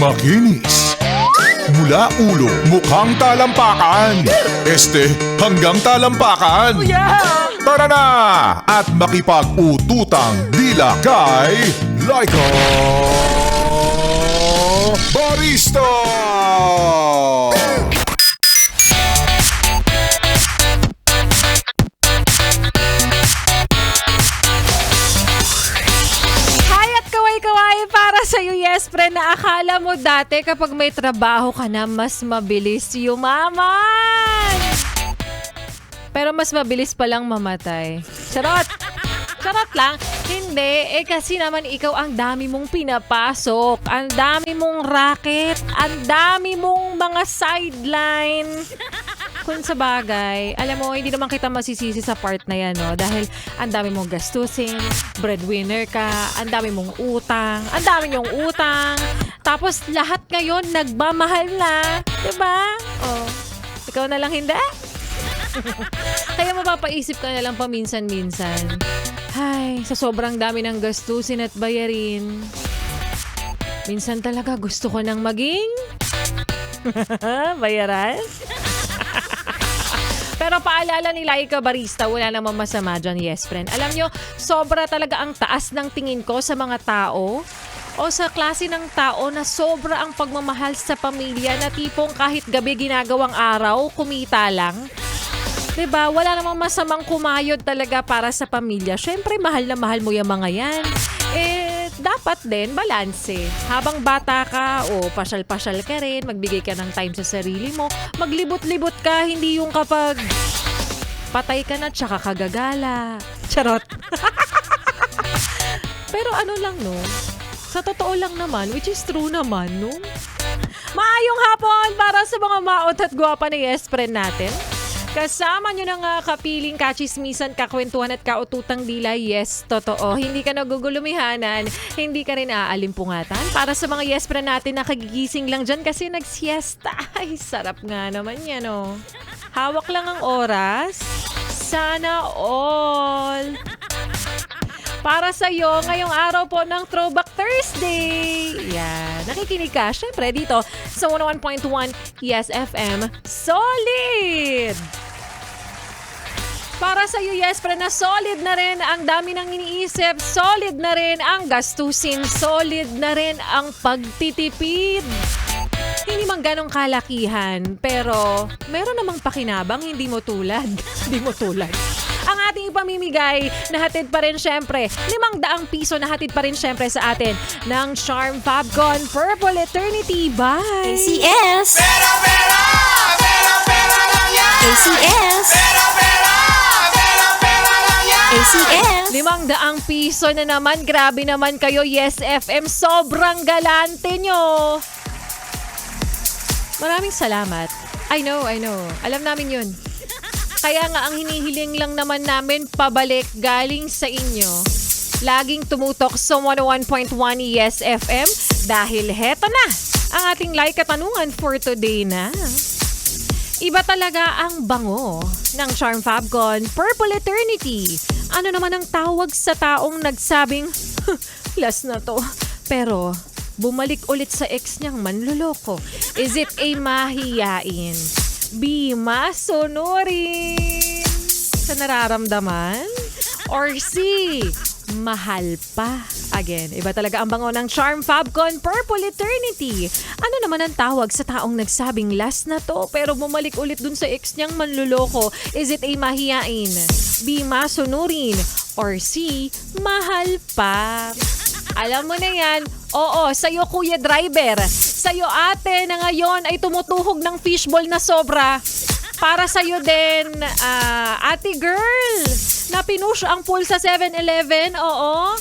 Makinis. Mula ulo, mukhang talampakan. Hanggang talampakan. Tara na! At makipag-ututang dila kay Laika Barista! Kaway para sa'yo, yes, friend, na akala mo dati kapag may trabaho ka na, mas mabilis yumaman. Pero mas mabilis palang mamatay. Charot! Charot lang. Hindi. Kasi naman ikaw ang dami mong pinapasok. Ang dami mong racket. Ang dami mong mga sideline. Kung sa bagay, alam mo, hindi naman kita masisisi sa part na yan, no? Dahil ang dami mong gastusin, breadwinner ka, ang dami mong utang, ang dami nyong utang. Tapos lahat ngayon nagmamahal na. Diba? Oh, ikaw na lang hindi? Kaya mapapaisip ka na lang paminsan-minsan. Ay, sa sobrang dami ng gastusin at bayarin, minsan talaga gusto ko nang maging bayaran. Pero paalala ni Laika Barista, wala namang masama dyan, yes friend. Alam nyo, sobra talaga ang taas ng tingin ko sa mga tao o sa klase ng tao na sobra ang pagmamahal sa pamilya na tipong kahit gabi ginagawang araw, kumita lang. Diba? Wala namang masamang kumayod talaga para sa pamilya. Siyempre, mahal na mahal mo yung mga yan. Dapat din, balanse. Habang bata ka, pasyal-pasyal ka rin, magbigay ka ng time sa sarili mo, maglibot-libot ka, hindi yung kapag patay ka na, tsaka kagagala. Charot. Pero ano lang, no? Sa totoo lang naman, which is true naman, no? Maayong hapon para sa mga maot at gwapa na yes friend natin. Kasama nyo ng kapiling, kachismisan, kakwentuhan at kaututang dila, yes, totoo. Hindi ka nagugulumihanan, hindi ka rin aalimpungatan. Para sa mga yes friend natin na kagigising lang dyan kasi nagsiesta. Ay, sarap nga naman yan, oh. Hawak lang ang oras. Sana all. Para sa'yo, ngayong araw po ng Throwback Thursday. Yan. Nakikinig ka, syempre, dito sa 101.1 Yes FM. Solid! Para sa'yo, yes, friend, na solid na rin ang dami ng iniisip. Solid na rin ang gastusin. Solid na rin ang pagtitipid. Hindi man ganong kalakihan, pero meron namang pakinabang, hindi mo tulad. Hindi mo tulad. Ang ating ipamimigay, nahatid pa rin syempre, 500 piso nahatid pa rin syempre sa atin ng Charm Fabcon Purple Eternity by ACS. Pera, pera! Pera, pera lang yan! ACS. Pera, pera! Pera, pera lang yan! ACS. 500 piso na naman. Grabe naman kayo, Yes FM. Sobrang galante nyo. Maraming salamat. I know. Alam namin yun. Kaya nga ang hinihiling lang naman namin pabalik galing sa inyo. Laging tumutok sa 101.1 Yes FM dahil heto na ang ating like katanungan for today na. Iba talaga ang bango ng Charm Fabcon Purple Eternity. Ano naman ang tawag sa taong nagsabing, last na to, pero bumalik ulit sa ex niyang manloloko? Is it A, mahiyain? B, masunurin sa nararamdaman? Or C, mahal pa? Again, iba talaga ang bango ng Charm Fabcon Purple Eternity. Ano naman ang tawag sa taong nagsabing last na to pero bumalik ulit dun sa ex niyang manluloko? Is it A, mahiyain? B, masunurin? Or C, mahal pa? Alam mo na yan. Oo, sa'yo Kuya Driver. Sa'yo ate na ngayon ay tumutuhog ng fishball na sobra. Para sa'yo din, ate girl, na pinush ang pool sa 7-Eleven. Oo.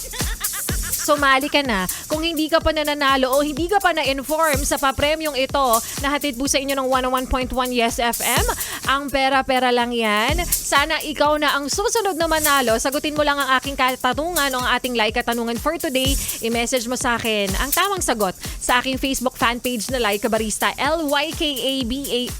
Sumali ka na. Kung hindi ka pa nananalo o hindi ka pa na-inform sa papremyong ito, nahatid po sa inyo ng 101.1 Yes FM. Ang pera-pera lang yan. Sana ikaw na ang susunod na manalo. Sagutin mo lang ang aking katanungan o ang ating like katanungan for today. I-message mo sa akin ang tamang sagot sa aking Facebook fanpage na Laika Barista, LYKABARISTA.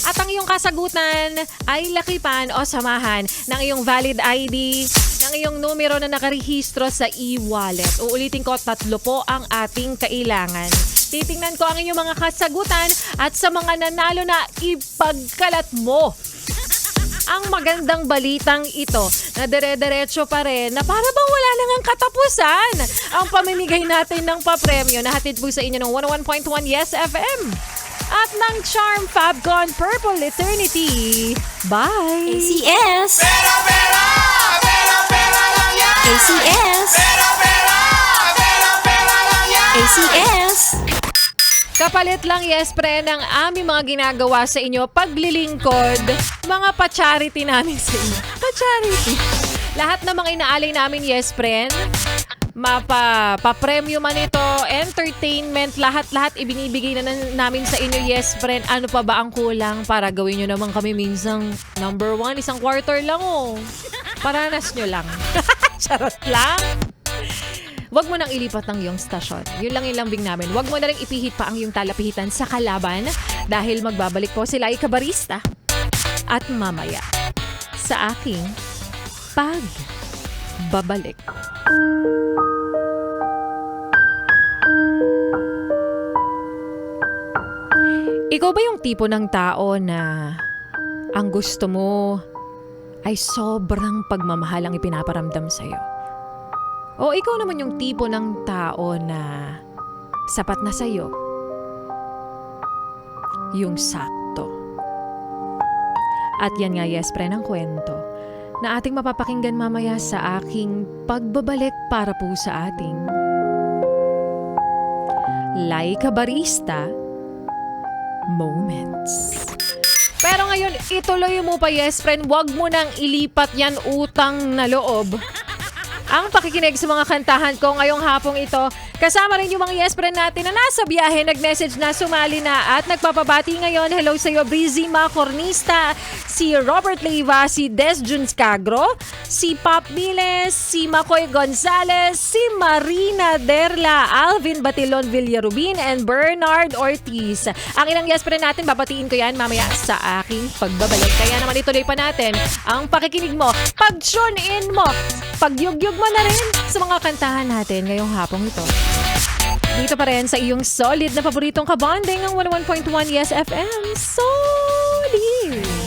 At ang iyong kasagutan ay lakipan o samahan ng iyong valid ID, ng iyong numero na nakarehistro sa e-wallet. Uulitin ko, 3 po ang ating kailangan. Titingnan ko ang inyong mga kasagutan at sa mga nanalo na ipagkalat mo ang magandang balitang ito na dire-diretso pa rin na para bang wala nang ang katapusan ang pamimigay natin ng papremyo na hatid po sa inyo ng 101.1 Yes FM at ng Charm Fabcon Purple Eternity. Bye! ACS. Pera, pera, pera, pera lang yan. ACS. Pera, pera, pera, pera lang yan. ACS. Kapalit lang, yes, pre, ng aming mga ginagawa sa inyo, paglilingkod, mga pa-charity namin sa inyo. Pa-charity. Lahat ng mga inaalay namin, yes, friend, pa-premyo man ito, entertainment, lahat-lahat ibinibigay na namin sa inyo, yes, friend. Ano pa ba ang kulang para gawin nyo naman kami minsang number 1, isang quarter lang, oh. Paranas nyo lang. Charot lang. Huwag mo nang ilipat ang iyong stasyon. Yun lang yung lambing namin. Huwag mo na rin ipihit pa ang iyong talapihitan sa kalaban dahil magbabalik po sila ikabarista. At mamaya, sa aking pagbabalik. Ikaw ba yung tipo ng tao na ang gusto mo ay sobrang pagmamahal ang ipinaparamdam sa'yo? O ikaw naman yung tipo ng tao na sapat na sa'yo, yung sakto. At yan nga, yes, pre, ng kwento na ating mapapakinggan mamaya sa aking pagbabalik para po sa ating Laika Barista Moments. Pero ngayon, ituloy mo pa, yes, friend, wag mo nang ilipat yan utang na loob. Ang pakikinig sa mga kantahan ko ngayong hapong ito, kasama rin yung mga yes friend natin na nasa biyahe, nag-message na, sumali na at nagpapabati ngayon. Hello sa iyo, Breezy Macornista, si Robert Leiva, si Des Juns Cagro, si Pop Miles, si Makoy Gonzalez, si Marina Derla, Alvin Batilon Villarubin, and Bernard Ortiz. Ang ilang yes friend natin, babatiin ko yan mamaya sa aking pagbabalik. Kaya naman ituloy pa natin ang pakikinig mo, pag-tune in mo, pag-yugyug mo na rin sa mga kantahan natin ngayong hapong ito. Dito pa rin sa iyong solid na paboritong kabonding ng 101.1 Yes FM. Solid!